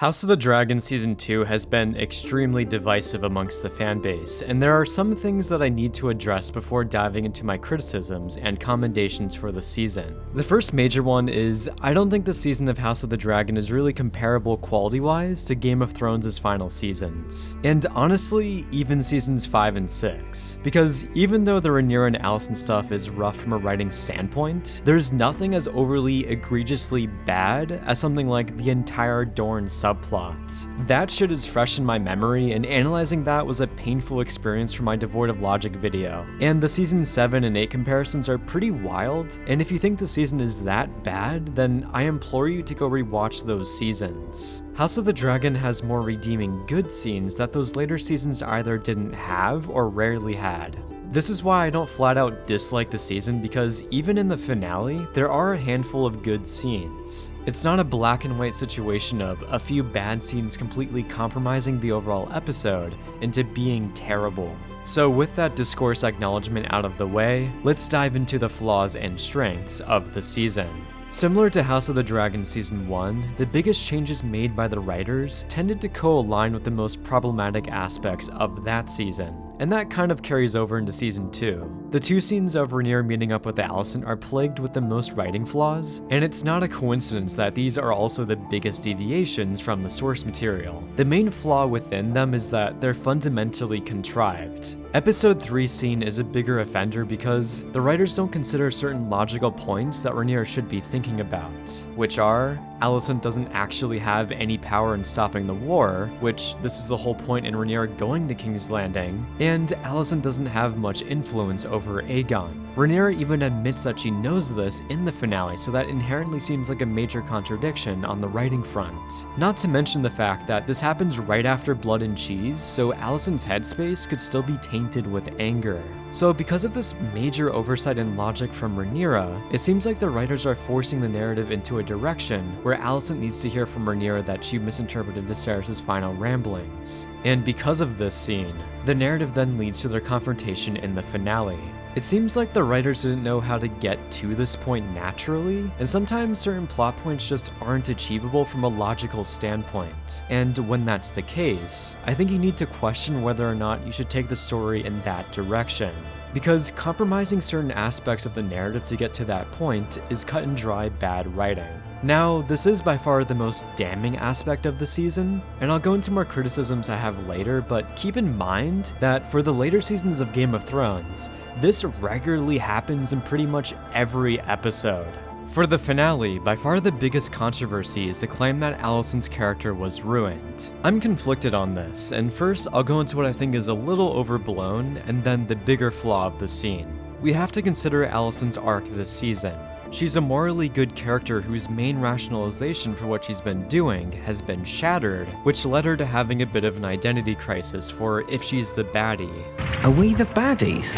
House of the Dragon Season 2 has been extremely divisive amongst the fanbase, and there are some things that I need to address before diving into my criticisms and commendations for the season. The first major one is, I don't think the season of House of the Dragon is really comparable quality-wise to Game of Thrones' final seasons. And honestly, even seasons 5 and 6. Because even though the Rhaenyra and Alicent stuff is rough from a writing standpoint, there's nothing as overly egregiously bad as something like the entire Dorne subplot. That shit is fresh in my memory, and analyzing that was a painful experience for my devoid of logic video. And the season 7 and 8 comparisons are pretty wild, and if you think the season is that bad, then I implore you to go rewatch those seasons. House of the Dragon has more redeeming good scenes that those later seasons either didn't have or rarely had. This is why I don't flat out dislike the season, because even in the finale, there are a handful of good scenes. It's not a black and white situation of a few bad scenes completely compromising the overall episode into being terrible. So with that discourse acknowledgement out of the way, let's dive into the flaws and strengths of the season. Similar to House of the Dragon Season 1, the biggest changes made by the writers tended to co-align with the most problematic aspects of that season, and that kind of carries over into Season 2. The two scenes of Rhaenyra meeting up with Alicent are plagued with the most writing flaws, and it's not a coincidence that these are also the biggest deviations from the source material. The main flaw within them is that they're fundamentally contrived. Episode 3 scene is a bigger offender because the writers don't consider certain logical points that Rhaenyra should be thinking about, which are, Alicent doesn't actually have any power in stopping the war, which this is the whole point in Rhaenyra going to King's Landing, and Alicent doesn't have much influence over Aegon. Rhaenyra even admits that she knows this in the finale, so that inherently seems like a major contradiction on the writing front. Not to mention the fact that this happens right after Blood and Cheese, so Alicent's headspace could still be tainted with anger. So because of this major oversight and logic from Rhaenyra, it seems like the writers are forcing the narrative into a direction where Alicent needs to hear from Rhaenyra that she misinterpreted Viserys' final ramblings. And because of this scene, the narrative then leads to their confrontation in the finale. It seems like the writers didn't know how to get to this point naturally, and sometimes certain plot points just aren't achievable from a logical standpoint. And when that's the case, I think you need to question whether or not you should take the story in that direction. Because compromising certain aspects of the narrative to get to that point is cut and dry bad writing. Now, this is by far the most damning aspect of the season, and I'll go into more criticisms I have later, but keep in mind that for the later seasons of Game of Thrones, this regularly happens in pretty much every episode. For the finale, by far the biggest controversy is the claim that Alicent's character was ruined. I'm conflicted on this, and first I'll go into what I think is a little overblown, and then the bigger flaw of the scene. We have to consider Alicent's arc this season. She's a morally good character whose main rationalization for what she's been doing has been shattered, which led her to having a bit of an identity crisis for if she's the baddie. Are we the baddies?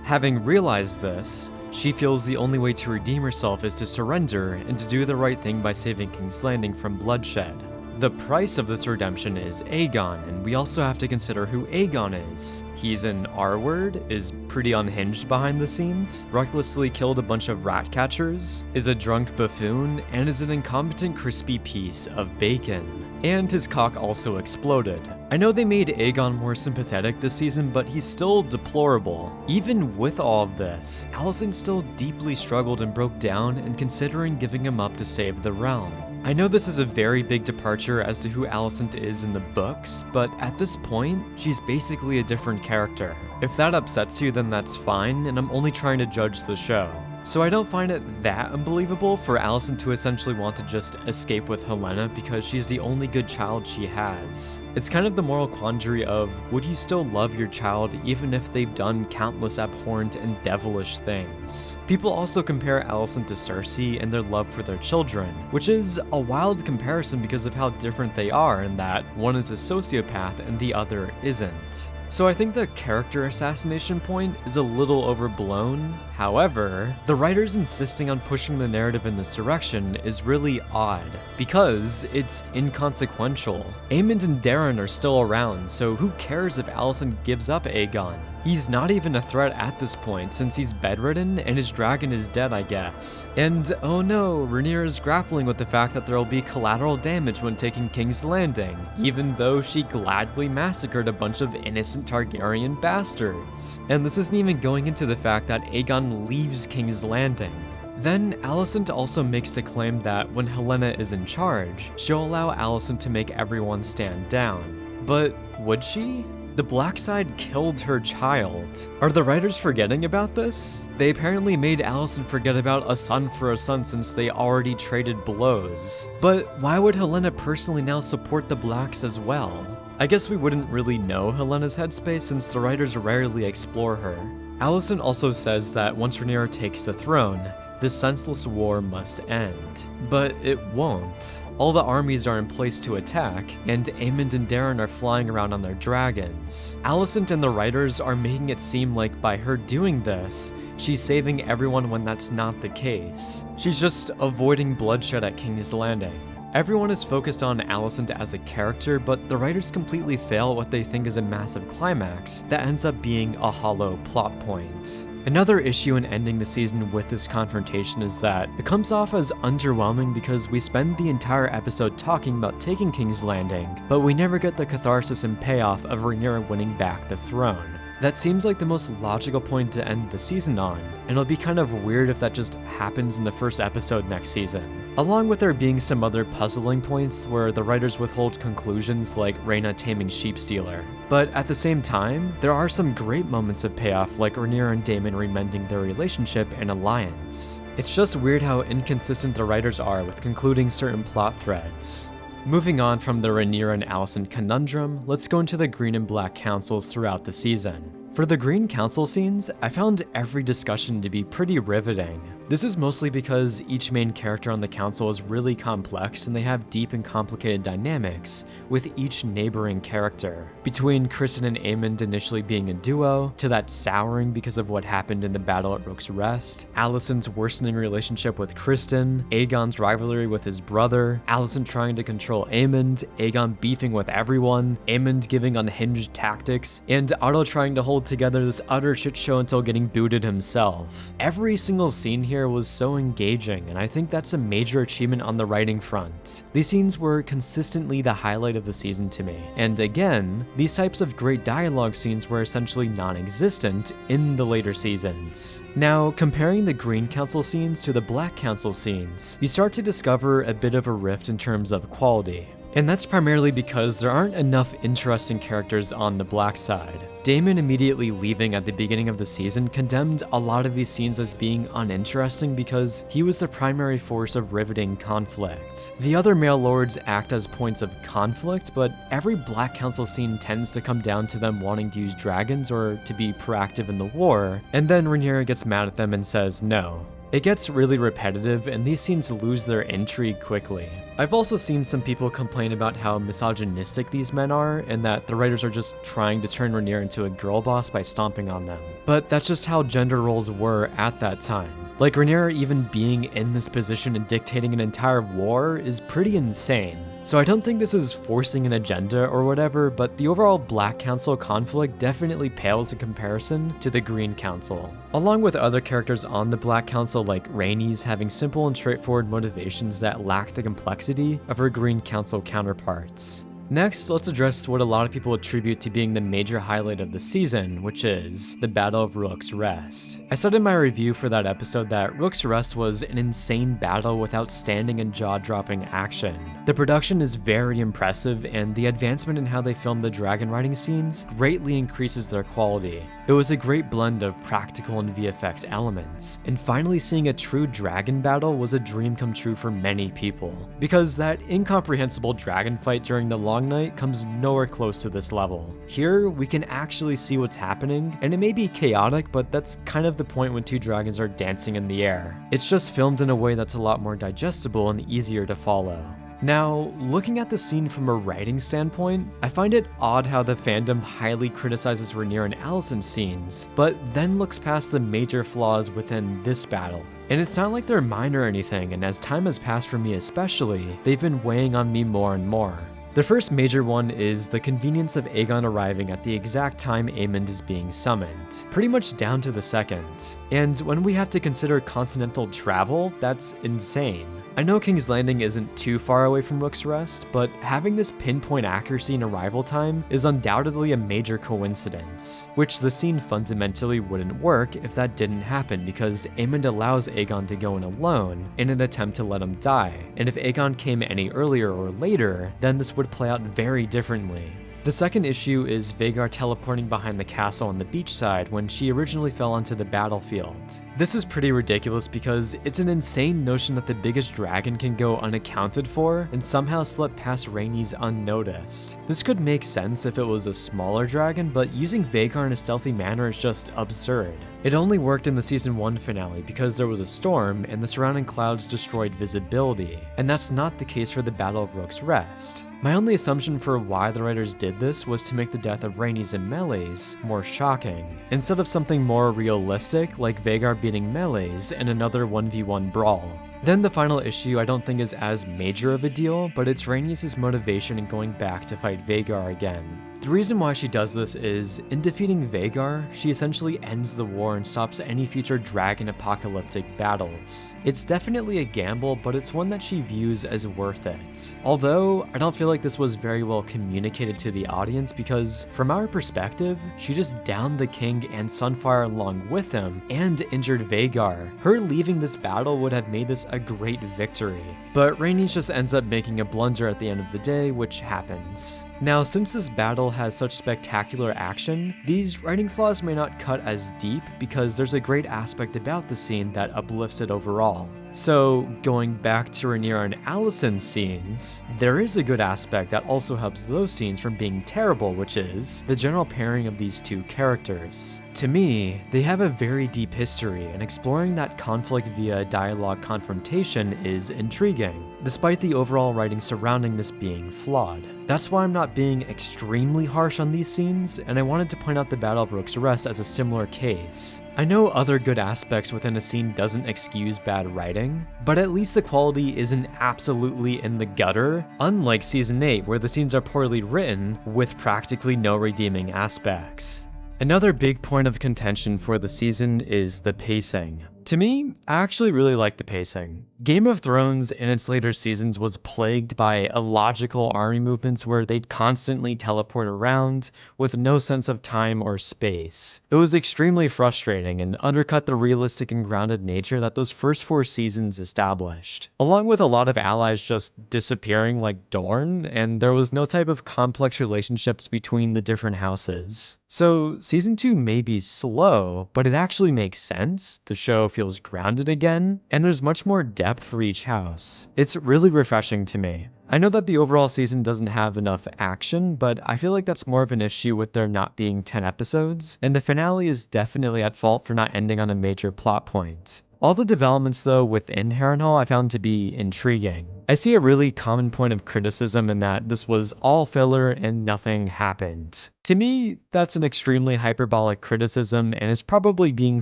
Having realized this, she feels the only way to redeem herself is to surrender and to do the right thing by saving King's Landing from bloodshed. The price of this redemption is Aegon, and we also have to consider who Aegon is. He's an R-word, is pretty unhinged behind the scenes, recklessly killed a bunch of rat catchers, is a drunk buffoon, and is an incompetent crispy piece of bacon. And his cock also exploded. I know they made Aegon more sympathetic this season, but he's still deplorable. Even with all of this, Alicent still deeply struggled and broke down in considering giving him up to save the realm. I know this is a very big departure as to who Alicent is in the books, but at this point, she's basically a different character. If that upsets you, then that's fine, and I'm only trying to judge the show. So I don't find it that unbelievable for Alicent to essentially want to just escape with Helaena because she's the only good child she has. It's kind of the moral quandary of, would you still love your child even if they've done countless abhorrent and devilish things? People also compare Alicent to Cersei and their love for their children, which is a wild comparison because of how different they are in that one is a sociopath and the other isn't. So I think the character assassination point is a little overblown. However, the writers insisting on pushing the narrative in this direction is really odd, because it's inconsequential. Aemond and Daemon are still around, so who cares if Alicent gives up Aegon? He's not even a threat at this point since he's bedridden and his dragon is dead, I guess. And oh no, Rhaenyra is grappling with the fact that there will be collateral damage when taking King's Landing, even though she gladly massacred a bunch of innocent Targaryen bastards. And this isn't even going into the fact that Aegon leaves King's Landing. Then Allicent also makes the claim that when Helaena is in charge, she'll allow Allicent to make everyone stand down. But would she? The Black Side killed her child. Are the writers forgetting about this? They apparently made Alicent forget about a son for a son since they already traded blows. But why would Helaena personally now support the Blacks as well? I guess we wouldn't really know Helena's headspace since the writers rarely explore her. Alicent also says that once Rhaenyra takes the throne, this senseless war must end. But it won't. All the armies are in place to attack, and Aemond and Daeron are flying around on their dragons. Alicent and the writers are making it seem like by her doing this, she's saving everyone when that's not the case. She's just avoiding bloodshed at King's Landing. Everyone is focused on Alicent as a character, but the writers completely fail at what they think is a massive climax that ends up being a hollow plot point. Another issue in ending the season with this confrontation is that it comes off as underwhelming because we spend the entire episode talking about taking King's Landing, but we never get the catharsis and payoff of Rhaenyra winning back the throne. That seems like the most logical point to end the season on, and it'll be kind of weird if that just happens in the first episode next season. Along with there being some other puzzling points where the writers withhold conclusions like Rhaena taming Sheepstealer. But at the same time, there are some great moments of payoff like Rhaenyra and Daemon remending their relationship and alliance. It's just weird how inconsistent the writers are with concluding certain plot threads. Moving on from the Rhaenyra and Alicent conundrum, let's go into the Green and Black councils throughout the season. For the Green Council scenes, I found every discussion to be pretty riveting. This is mostly because each main character on the council is really complex and they have deep and complicated dynamics with each neighboring character. Between Criston and Aemond initially being a duo, to that souring because of what happened in the battle at Rook's Rest, Alicent's worsening relationship with Criston, Aegon's rivalry with his brother, Alicent trying to control Aemond, Aegon beefing with everyone, Aemond giving unhinged tactics, and Otto trying to hold together this utter shit show until getting booted himself. Every single scene here was so engaging, and I think that's a major achievement on the writing front. These scenes were consistently the highlight of the season to me, and again, these types of great dialogue scenes were essentially non-existent in the later seasons. Now, comparing the Green Council scenes to the Black Council scenes, you start to discover a bit of a rift in terms of quality. And that's primarily because there aren't enough interesting characters on the Black side. Daemon immediately leaving at the beginning of the season condemned a lot of these scenes as being uninteresting because he was the primary force of riveting conflict. The other male lords act as points of conflict, but every Black Council scene tends to come down to them wanting to use dragons or to be proactive in the war, and then Rhaenyra gets mad at them and says no. It gets really repetitive, and these scenes lose their intrigue quickly. I've also seen some people complain about how misogynistic these men are, and that the writers are just trying to turn Rhaenyra into a girl boss by stomping on them. But that's just how gender roles were at that time. Like, Rhaenyra even being in this position and dictating an entire war is pretty insane. So I don't think this is forcing an agenda or whatever, but the overall Black Council conflict definitely pales in comparison to the Green Council. Along with other characters on the Black Council like Rhaenys having simple and straightforward motivations that lack the complexity of her Green Council counterparts. Next, let's address what a lot of people attribute to being the major highlight of the season, which is the Battle of Rook's Rest. I said in my review for that episode that Rook's Rest was an insane battle with outstanding and jaw-dropping action. The production is very impressive, and the advancement in how they filmed the dragon riding scenes greatly increases their quality. It was a great blend of practical and VFX elements, and finally seeing a true dragon battle was a dream come true for many people, because that incomprehensible dragon fight during the Long Night comes nowhere close to this level. Here, we can actually see what's happening, and it may be chaotic, but that's kind of the point when two dragons are dancing in the air. It's just filmed in a way that's a lot more digestible and easier to follow. Now, looking at the scene from a writing standpoint, I find it odd how the fandom highly criticizes Rhaenyra and Alicent's scenes, but then looks past the major flaws within this battle. And it's not like they're minor or anything, and as time has passed for me especially, they've been weighing on me more and more. The first major one is the convenience of Aegon arriving at the exact time Aemond is being summoned, pretty much down to the second. And when we have to consider continental travel, that's insane. I know King's Landing isn't too far away from Rook's Rest, but having this pinpoint accuracy in arrival time is undoubtedly a major coincidence, which the scene fundamentally wouldn't work if that didn't happen because Aemond allows Aegon to go in alone in an attempt to let him die, and if Aegon came any earlier or later, then this would play out very differently. The second issue is Vhagar teleporting behind the castle on the beachside when she originally fell onto the battlefield. This is pretty ridiculous because it's an insane notion that the biggest dragon can go unaccounted for and somehow slip past Rhaenys unnoticed. This could make sense if it was a smaller dragon, but using Vhagar in a stealthy manner is just absurd. It only worked in the season 1 finale because there was a storm and the surrounding clouds destroyed visibility, and that's not the case for the Battle of Rook's Rest. My only assumption for why the writers did this was to make the death of Rhaenys and Meleys more shocking, instead of something more realistic like Vhagar beating Meleys in another 1v1 brawl. Then the final issue I don't think is as major of a deal, but it's Rhaenys' motivation in going back to fight Vhagar again. The reason why she does this is, in defeating Vhagar, she essentially ends the war and stops any future dragon apocalyptic battles. It's definitely a gamble, but it's one that she views as worth it. Although, I don't feel like this was very well communicated to the audience because, from our perspective, she just downed the king and Sunfire along with him and injured Vhagar. Her leaving this battle would have made this a great victory. But Rhaenys just ends up making a blunder at the end of the day, which happens. Now, since this battle has such spectacular action, these writing flaws may not cut as deep because there's a great aspect about the scene that uplifts it overall. So, going back to Rhaenyra and Allicent's scenes, there is a good aspect that also helps those scenes from being terrible, which is the general pairing of these two characters. To me, they have a very deep history, and exploring that conflict via dialogue confrontation is intriguing, despite the overall writing surrounding this being flawed. That's why I'm not being extremely harsh on these scenes, and I wanted to point out the Battle of Rook's Rest as a similar case. I know other good aspects within a scene doesn't excuse bad writing, but at least the quality isn't absolutely in the gutter, unlike Season 8 where the scenes are poorly written with practically no redeeming aspects. Another big point of contention for the season is the pacing. To me, I actually really like the pacing. Game of Thrones in its later seasons was plagued by illogical army movements where they'd constantly teleport around with no sense of time or space. It was extremely frustrating and undercut the realistic and grounded nature that those first 4 seasons established, along with a lot of allies just disappearing like Dorne, and there was no type of complex relationships between the different houses. So season 2 may be slow, but it actually makes sense. The show feels grounded again, and there's much more depth for each house. It's really refreshing to me. I know that the overall season doesn't have enough action, but I feel like that's more of an issue with there not being 10 episodes, and the finale is definitely at fault for not ending on a major plot point. All the developments though within Harrenhal I found to be intriguing. I see a really common point of criticism in that this was all filler and nothing happened. To me, that's an extremely hyperbolic criticism and is probably being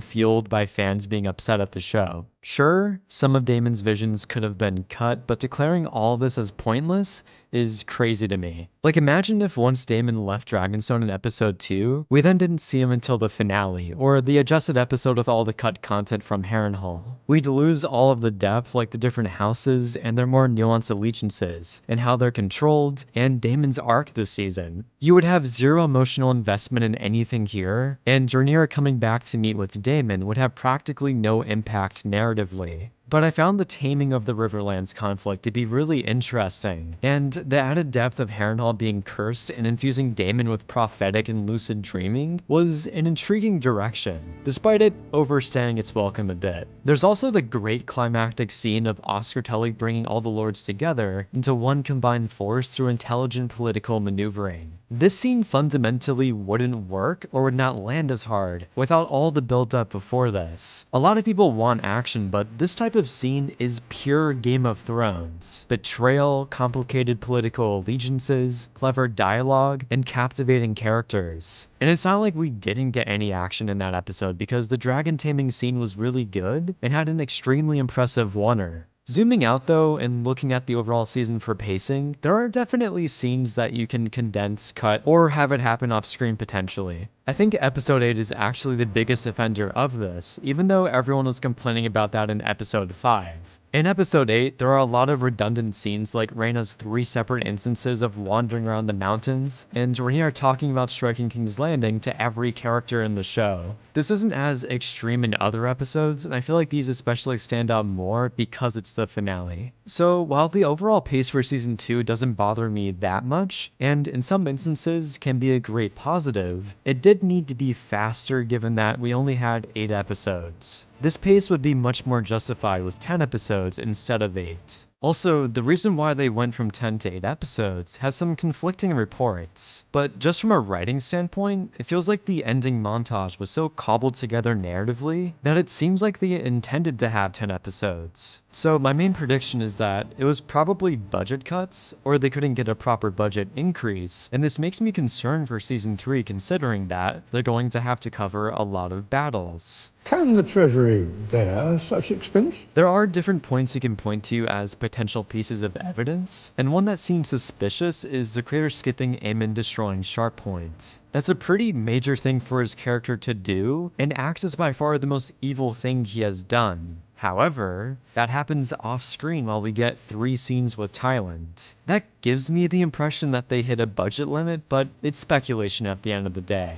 fueled by fans being upset at the show. Sure, some of Daemon's visions could have been cut, but declaring all of this as pointless is crazy to me. Like, imagine if once Daemon left Dragonstone in episode 2, we then didn't see him until the finale, or the adjusted episode with all the cut content from Harrenhal. We'd lose all of the depth, like the different houses and their more nuanced allegiances, and how they're controlled, and Daemon's arc this season. You would have zero emotional investment in anything here, and Rhaenyra coming back to meet with Daemon would have practically no impact narratively. But I found the taming of the Riverlands conflict to be really interesting, and the added depth of Harrenhal being cursed and infusing Daemon with prophetic and lucid dreaming was an intriguing direction, despite it overstaying its welcome a bit. There's also the great climactic scene of Oscar Tully bringing all the lords together into one combined force through intelligent political maneuvering. This scene fundamentally wouldn't work or would not land as hard without all the build-up before this. A lot of people want action, but this type of scene is pure Game of Thrones. Betrayal, complicated political allegiances, clever dialogue, and captivating characters. And it's not like we didn't get any action in that episode because the dragon taming scene was really good and had an extremely impressive oneer. Zooming out though, and looking at the overall season for pacing, there are definitely scenes that you can condense, cut, or have it happen off screen potentially. I think episode 8 is actually the biggest offender of this, even though everyone was complaining about that in episode 5. In episode 8, there are a lot of redundant scenes like Rhaenyra's 3 separate instances of wandering around the mountains, and Rhaenyra talking about striking King's Landing to every character in the show. This isn't as extreme in other episodes, and I feel like these especially stand out more because it's the finale. So while the overall pace for season 2 doesn't bother me that much, and in some instances can be a great positive, it did need to be faster given that we only had 8 episodes. This pace would be much more justified with 10 episodes instead of 8. Also, the reason why they went from 10 to 8 episodes has some conflicting reports, but just from a writing standpoint, it feels like the ending montage was so cobbled together narratively that it seems like they intended to have 10 episodes. So my main prediction is that it was probably budget cuts, or they couldn't get a proper budget increase, and this makes me concerned for season 3 considering that they're going to have to cover a lot of battles. Can the Treasury bear such expense? There are different points you can point to as potential pieces of evidence, and one that seems suspicious is the creator skipping Aemon destroying Sharp Point. That's a pretty major thing for his character to do, and acts as by far the most evil thing he has done. However, that happens off-screen while we get 3 scenes with Thailand. That gives me the impression that they hit a budget limit, but it's speculation at the end of the day.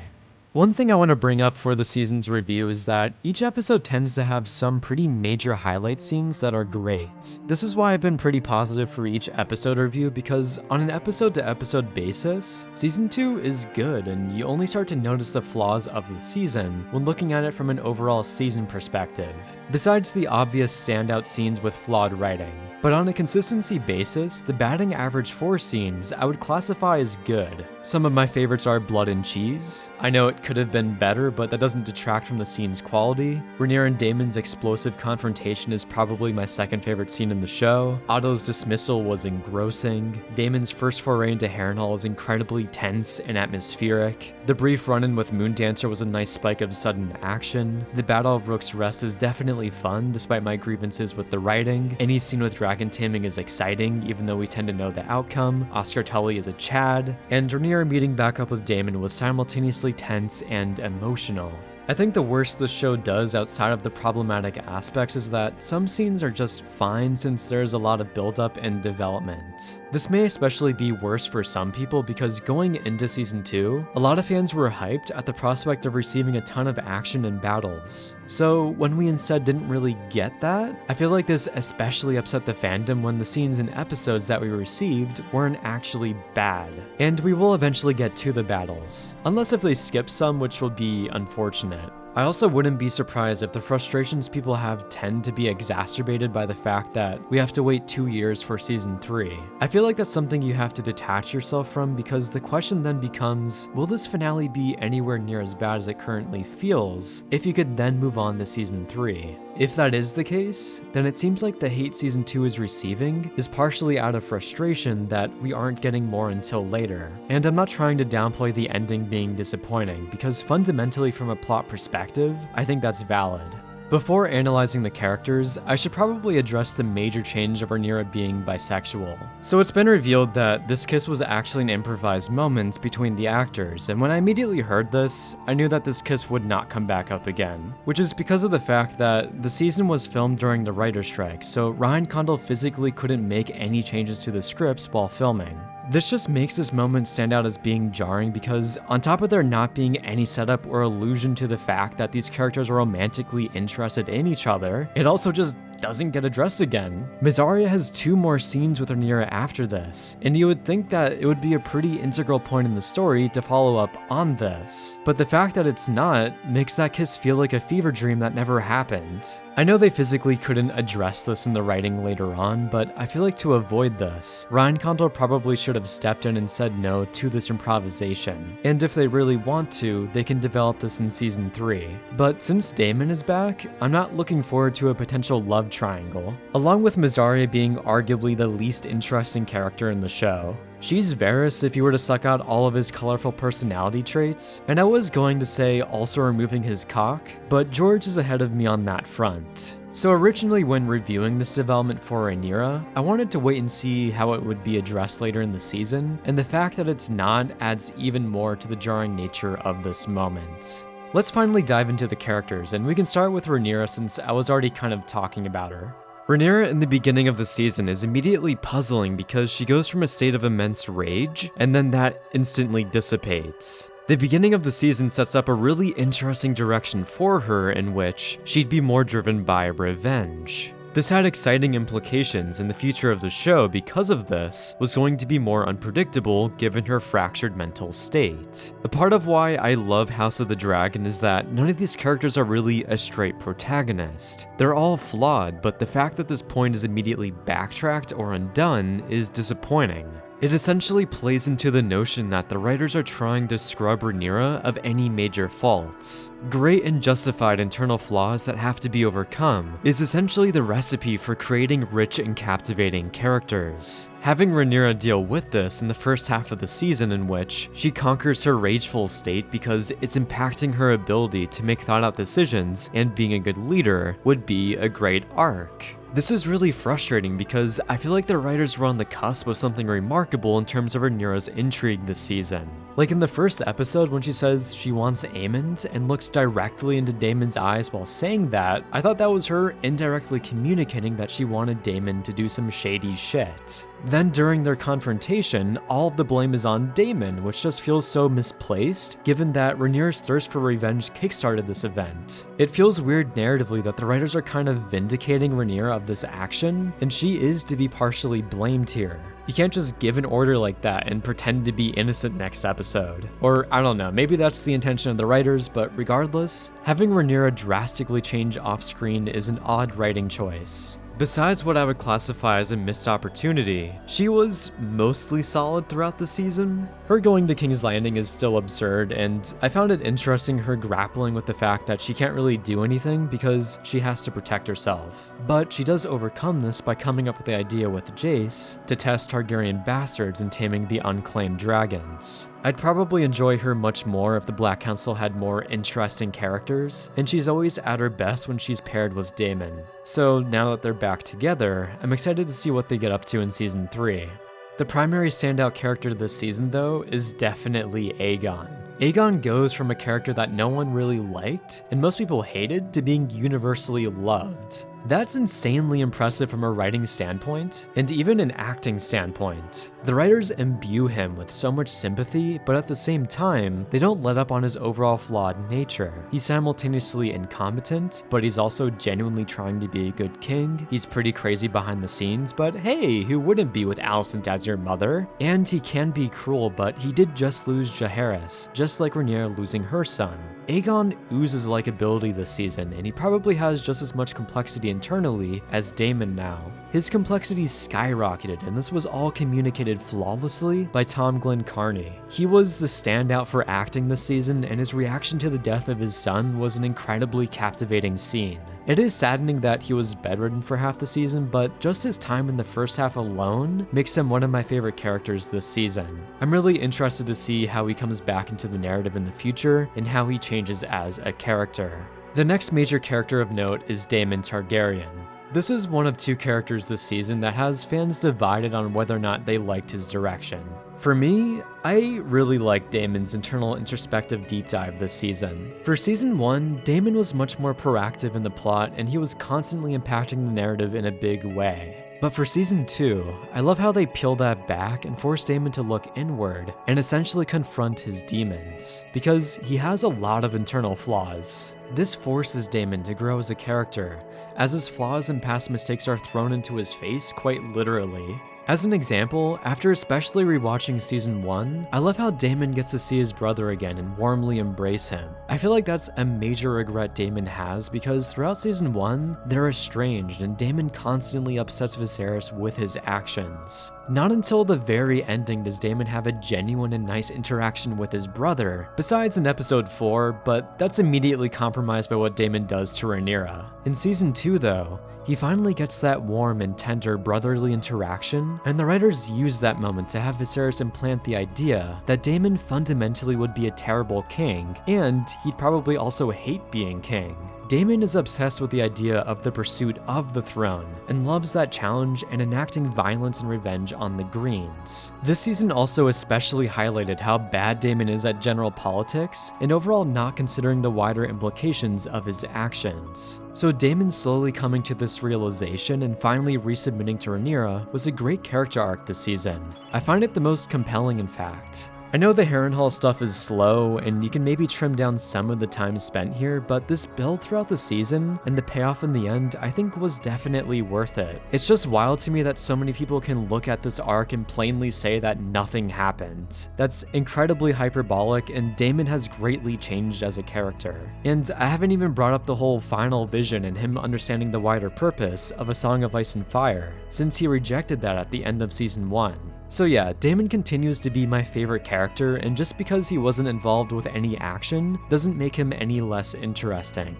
One thing I want to bring up for the season's review is that each episode tends to have some pretty major highlight scenes that are great. This is why I've been pretty positive for each episode review, because on an episode-to-episode basis, season 2 is good, and you only start to notice the flaws of the season when looking at it from an overall season perspective, besides the obvious standout scenes with flawed writing. But on a consistency basis, the batting average for scenes I would classify as good. Some of my favorites are Blood and Cheese. I know it could have been better, but that doesn't detract from the scene's quality. Rhaenyra and Daemon's explosive confrontation is probably my second favorite scene in the show. Otto's dismissal was engrossing. Daemon's first foray into Harrenhal is incredibly tense and atmospheric. The brief run-in with Moondancer was a nice spike of sudden action. The Battle of Rook's Rest is definitely fun, despite my grievances with the writing. Any scene with dragon taming is exciting, even though we tend to know the outcome. Oscar Tully is a Chad, and Rhaenyra meeting back up with Daemon was simultaneously tense and emotional. I think the worst the show does outside of the problematic aspects is that some scenes are just fine since there's a lot of build-up and development. This may especially be worse for some people because going into season 2, a lot of fans were hyped at the prospect of receiving a ton of action and battles. So when we instead didn't really get that, I feel like this especially upset the fandom when the scenes and episodes that we received weren't actually bad. And we will eventually get to the battles, unless if they skip some, which will be unfortunate. I also wouldn't be surprised if the frustrations people have tend to be exacerbated by the fact that we have to wait 2 years for season 3. I feel like that's something you have to detach yourself from, because the question then becomes, will this finale be anywhere near as bad as it currently feels if you could then move on to season 3? If that is the case, then it seems like the hate season 2 is receiving is partially out of frustration that we aren't getting more until later. And I'm not trying to downplay the ending being disappointing, because fundamentally from a plot perspective, I think that's valid. Before analyzing the characters, I should probably address the major change of Rhaenyra being bisexual. So it's been revealed that this kiss was actually an improvised moment between the actors, and when I immediately heard this, I knew that this kiss would not come back up again. Which is because of the fact that the season was filmed during the writer's strike, so Ryan Condal physically couldn't make any changes to the scripts while filming. This just makes this moment stand out as being jarring because, on top of there not being any setup or allusion to the fact that these characters are romantically interested in each other, it also just doesn't get addressed again. Mysaria has 2 more scenes with Rhaenyra after this, and you would think that it would be a pretty integral point in the story to follow up on this. But the fact that it's not makes that kiss feel like a fever dream that never happened. I know they physically couldn't address this in the writing later on, but I feel like to avoid this, Ryan Condal probably should have stepped in and said no to this improvisation. And if they really want to, they can develop this in season 3. But since Daemon is back, I'm not looking forward to a potential love triangle, along with Mysaria being arguably the least interesting character in the show. She's Varys if you were to suck out all of his colorful personality traits, and I was going to say also removing his cock, but George is ahead of me on that front. So originally when reviewing this development for Rhaenyra, I wanted to wait and see how it would be addressed later in the season, and the fact that it's not adds even more to the jarring nature of this moment. Let's finally dive into the characters, and we can start with Rhaenyra since I was already kind of talking about her. Rhaenyra in the beginning of the season is immediately puzzling because she goes from a state of immense rage, and then that instantly dissipates. The beginning of the season sets up a really interesting direction for her in which she'd be more driven by revenge. This had exciting implications, and the future of the show, because of this, was going to be more unpredictable given her fractured mental state. A part of why I love House of the Dragon is that none of these characters are really a straight protagonist. They're all flawed, but the fact that this point is immediately backtracked or undone is disappointing. It essentially plays into the notion that the writers are trying to scrub Rhaenyra of any major faults. Great and justified internal flaws that have to be overcome is essentially the recipe for creating rich and captivating characters. Having Rhaenyra deal with this in the first half of the season in which she conquers her rageful state because it's impacting her ability to make thought-out decisions and being a good leader would be a great arc. This is really frustrating because I feel like the writers were on the cusp of something remarkable in terms of Rhaenyra's intrigue this season. Like in the first episode when she says she wants Aemond and looks directly into Daemon's eyes while saying that, I thought that was her indirectly communicating that she wanted Daemon to do some shady shit. Then during their confrontation, all of the blame is on Daemon, which just feels so misplaced, given that Rhaenyra's thirst for revenge kickstarted this event. It feels weird narratively that the writers are kind of vindicating Rhaenyra of this action, and she is to be partially blamed here. You can't just give an order like that and pretend to be innocent next episode. Or, I don't know, maybe that's the intention of the writers, but regardless, having Rhaenyra drastically change off-screen is an odd writing choice. Besides what I would classify as a missed opportunity, she was mostly solid throughout the season. Her going to King's Landing is still absurd, and I found it interesting her grappling with the fact that she can't really do anything because she has to protect herself. But she does overcome this by coming up with the idea with Jace to test Targaryen bastards and taming the unclaimed dragons. I'd probably enjoy her much more if the Black Council had more interesting characters, and she's always at her best when she's paired with Daemon. So now that they're back together, I'm excited to see what they get up to in Season 3. The primary standout character this season, though, is definitely Aegon. Aegon goes from a character that no one really liked, and most people hated, to being universally loved. That's insanely impressive from a writing standpoint, and even an acting standpoint. The writers imbue him with so much sympathy, but at the same time, they don't let up on his overall flawed nature. He's simultaneously incompetent, but he's also genuinely trying to be a good king. He's pretty crazy behind the scenes, but hey, who wouldn't be with Allicent as your mother? And he can be cruel, but he did just lose Jaehaerys, just like Rhaenyra losing her son. Aegon oozes likability this season, and he probably has just as much complexity internally as Daemon now. His complexity skyrocketed, and this was all communicated flawlessly by Tom Glenn Carney. He was the standout for acting this season, and his reaction to the death of his son was an incredibly captivating scene. It is saddening that he was bedridden for half the season, but just his time in the first half alone makes him one of my favorite characters this season. I'm really interested to see how he comes back into the narrative in the future and how he changes as a character. The next major character of note is Daemon Targaryen. This is one of two characters this season that has fans divided on whether or not they liked his direction. For me, I really liked Daemon's internal introspective deep dive this season. For season 1, Daemon was much more proactive in the plot, and he was constantly impacting the narrative in a big way. But for season 2, I love how they peel that back and force Daemon to look inward and essentially confront his demons, because he has a lot of internal flaws. This forces Daemon to grow as a character, as his flaws and past mistakes are thrown into his face quite literally. As an example, after especially rewatching season 1, I love how Daemon gets to see his brother again and warmly embrace him. I feel like that's a major regret Daemon has because throughout season 1, they're estranged and Daemon constantly upsets Viserys with his actions. Not until the very ending does Daemon have a genuine and nice interaction with his brother, besides in episode 4, but that's immediately compromised by what Daemon does to Rhaenyra. In season 2 though, he finally gets that warm and tender brotherly interaction, and the writers use that moment to have Viserys implant the idea that Daemon fundamentally would be a terrible king, and he'd probably also hate being king. Daemon is obsessed with the idea of the pursuit of the throne, and loves that challenge and enacting violence and revenge on the Greens. This season also especially highlighted how bad Daemon is at general politics, and overall not considering the wider implications of his actions. So Daemon slowly coming to this realization and finally resubmitting to Rhaenyra was a great character arc this season. I find it the most compelling, in fact. I know the Harrenhal stuff is slow, and you can maybe trim down some of the time spent here, but this build throughout the season, and the payoff in the end, I think was definitely worth it. It's just wild to me that so many people can look at this arc and plainly say that nothing happened. That's incredibly hyperbolic, and Daemon has greatly changed as a character. And I haven't even brought up the whole final vision and him understanding the wider purpose of A Song of Ice and Fire, since he rejected that at the end of Season 1. So yeah, Daemon continues to be my favorite character, and just because he wasn't involved with any action doesn't make him any less interesting.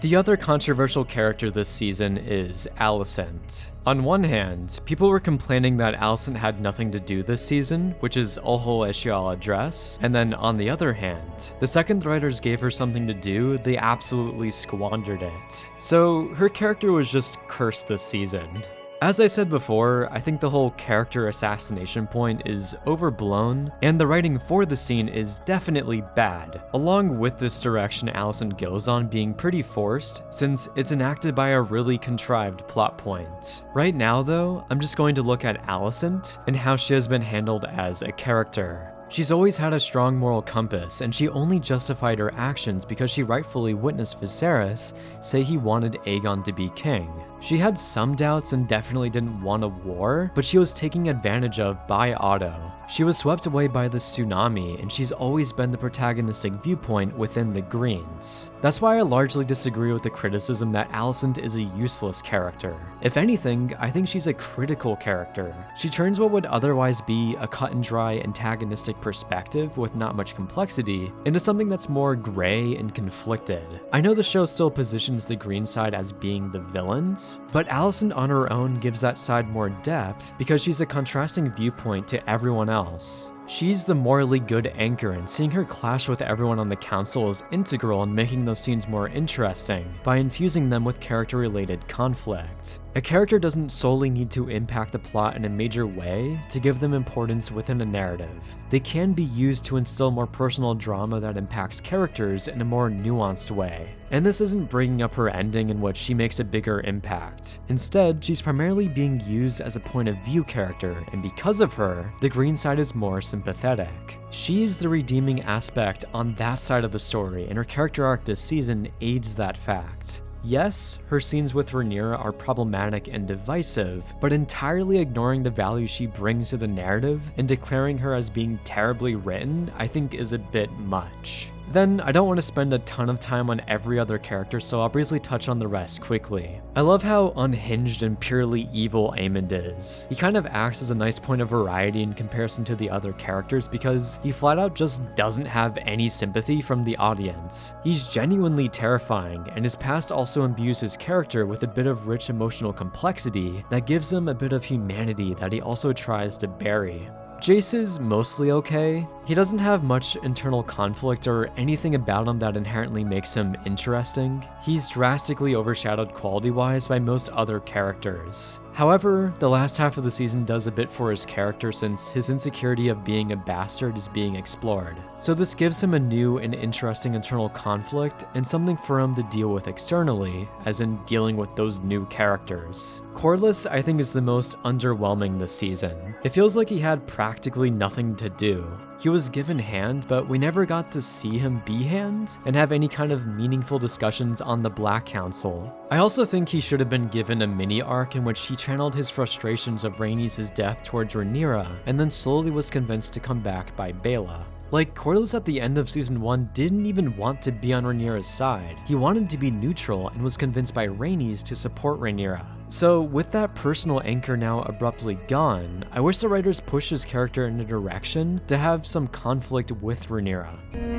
The other controversial character this season is Allicent. On one hand, people were complaining that Allicent had nothing to do this season, which is a whole issue I'll address, and then on the other hand, the second the writers gave her something to do, they absolutely squandered it. So her character was just cursed this season. As I said before, I think the whole character assassination point is overblown, and the writing for the scene is definitely bad, along with this direction Allicent goes on being pretty forced, since it's enacted by a really contrived plot point. Right now though, I'm just going to look at Allicent and how she has been handled as a character. She's always had a strong moral compass, and she only justified her actions because she rightfully witnessed Viserys say he wanted Aegon to be king. She had some doubts and definitely didn't want a war, but she was taken advantage of by Otto. She was swept away by the tsunami, and she's always been the protagonistic viewpoint within the Greens. That's why I largely disagree with the criticism that Alicent is a useless character. If anything, I think she's a critical character. She turns what would otherwise be a cut and dry antagonistic perspective with not much complexity into something that's more gray and conflicted. I know the show still positions the Green side as being the villains, but Alicent on her own gives that side more depth because she's a contrasting viewpoint to everyone else. She's the morally good anchor, and seeing her clash with everyone on the council is integral in making those scenes more interesting by infusing them with character-related conflict. A character doesn't solely need to impact the plot in a major way to give them importance within a narrative. They can be used to instill more personal drama that impacts characters in a more nuanced way. And this isn't bringing up her ending in which she makes a bigger impact. Instead, she's primarily being used as a point of view character, and because of her, the Green side is more sympathetic. She's the redeeming aspect on that side of the story, and her character arc this season aids that fact. Yes, her scenes with Rhaenyra are problematic and divisive, but entirely ignoring the value she brings to the narrative and declaring her as being terribly written, I think is a bit much. Then, I don't want to spend a ton of time on every other character, so I'll briefly touch on the rest quickly. I love how unhinged and purely evil Aemond is. He kind of acts as a nice point of variety in comparison to the other characters because he flat out just doesn't have any sympathy from the audience. He's genuinely terrifying, and his past also imbues his character with a bit of rich emotional complexity that gives him a bit of humanity that he also tries to bury. Jace is mostly okay. He doesn't have much internal conflict or anything about him that inherently makes him interesting. He's drastically overshadowed quality-wise by most other characters. However, the last half of the season does a bit for his character since his insecurity of being a bastard is being explored. So this gives him a new and interesting internal conflict and something for him to deal with externally, as in dealing with those new characters. Corlys, I think, is the most underwhelming this season. It feels like he had practically nothing to do. He was given hand, but we never got to see him be hand and have any kind of meaningful discussions on the Black Council. I also think he should have been given a mini arc in which he channeled his frustrations of Rhaenys' death towards Rhaenyra and then slowly was convinced to come back by Baela. Like, Corlys at the end of Season 1 didn't even want to be on Rhaenyra's side. He wanted to be neutral and was convinced by Rhaenys to support Rhaenyra. So with that personal anchor now abruptly gone, I wish the writers pushed his character in a direction to have some conflict with Rhaenyra.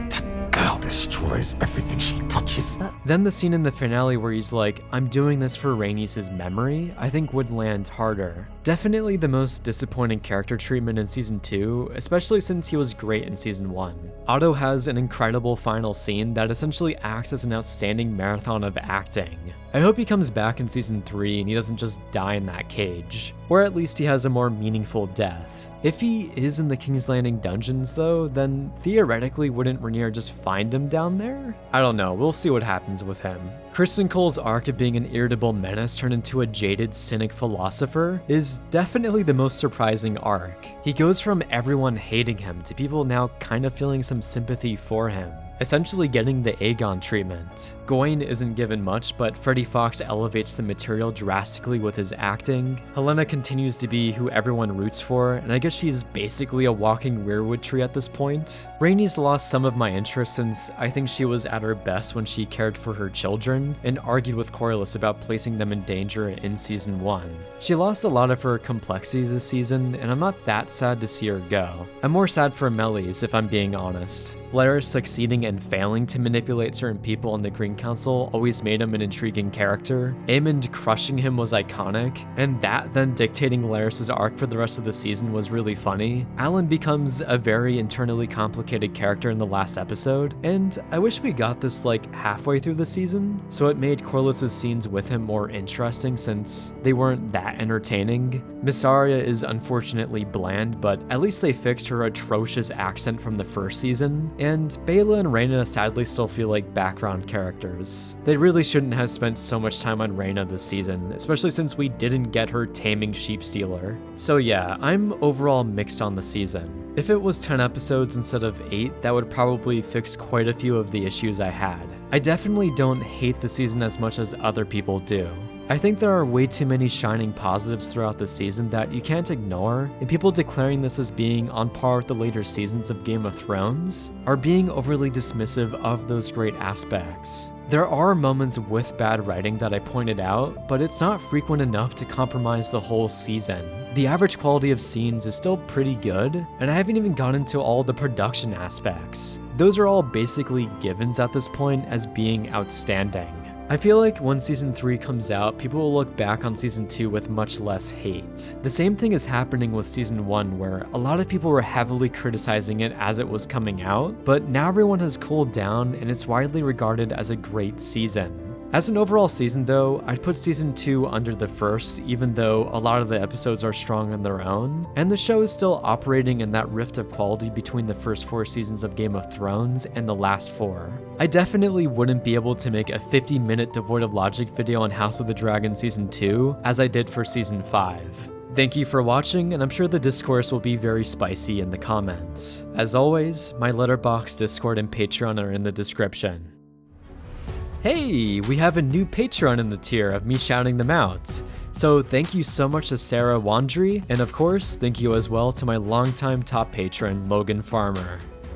That girl destroys everything she touches. Then the scene in the finale where he's like, I'm doing this for Rhaenys' memory, I think would land harder. Definitely the most disappointing character treatment in season 2, especially since he was great in season 1. Otto has an incredible final scene that essentially acts as an outstanding marathon of acting. I hope he comes back in season 3 and he doesn't just die in that cage, or at least he has a more meaningful death. If he is in the King's Landing dungeons though, then theoretically wouldn't Rhaenyra just find him down there? I don't know, we'll see what happens with him. Criston Cole's arc of being an irritable menace turned into a jaded, cynic philosopher is definitely the most surprising arc. He goes from everyone hating him to people now kind of feeling some sympathy for him, essentially getting the Aegon treatment. Gawain isn't given much, but Freddie Fox elevates the material drastically with his acting. Helena continues to be who everyone roots for, and I guess she's basically a walking weirwood tree at this point. Rhaenys lost some of my interest since I think she was at her best when she cared for her children and argued with Corlys about placing them in danger in season 1. She lost a lot of her complexity this season, and I'm not that sad to see her go. I'm more sad for Meleys, if I'm being honest. Blair succeeding and failing to manipulate certain people in the Green Council always made him an intriguing character. Aemond crushing him was iconic, and that then dictating Larys' arc for the rest of the season was really funny. Alan becomes a very internally complicated character in the last episode, and I wish we got this like halfway through the season, so it made Corlys' scenes with him more interesting since they weren't that entertaining. Miss Arya is unfortunately bland, but at least they fixed her atrocious accent from the first season, and Baela and Rhaena sadly still feel like background characters. They really shouldn't have spent so much time on Rhaena this season, especially since we didn't get her taming sheep stealer. So yeah, I'm overall mixed on the season. If it was 10 episodes instead of 8, that would probably fix quite a few of the issues I had. I definitely don't hate the season as much as other people do. I think there are way too many shining positives throughout the season that you can't ignore, and people declaring this as being on par with the later seasons of Game of Thrones are being overly dismissive of those great aspects. There are moments with bad writing that I pointed out, but it's not frequent enough to compromise the whole season. The average quality of scenes is still pretty good, and I haven't even gotten into all the production aspects. Those are all basically givens at this point as being outstanding. I feel like when season 3 comes out, people will look back on season 2 with much less hate. The same thing is happening with season 1, where a lot of people were heavily criticizing it as it was coming out, but now everyone has cooled down and it's widely regarded as a great season. As an overall season though, I'd put season 2 under the first, even though a lot of the episodes are strong on their own, and the show is still operating in that rift of quality between the first 4 seasons of Game of Thrones and the last 4. I definitely wouldn't be able to make a 50-minute devoid of logic video on House of the Dragon season 2 as I did for season 5. Thank you for watching, and I'm sure the discourse will be very spicy in the comments. As always, my Letterboxd, Discord, and Patreon are in the description. Hey, we have a new Patreon in the tier of me shouting them out. So thank you so much to Sarah Wandrie, and of course, thank you as well to my longtime top patron, Logan Farmer.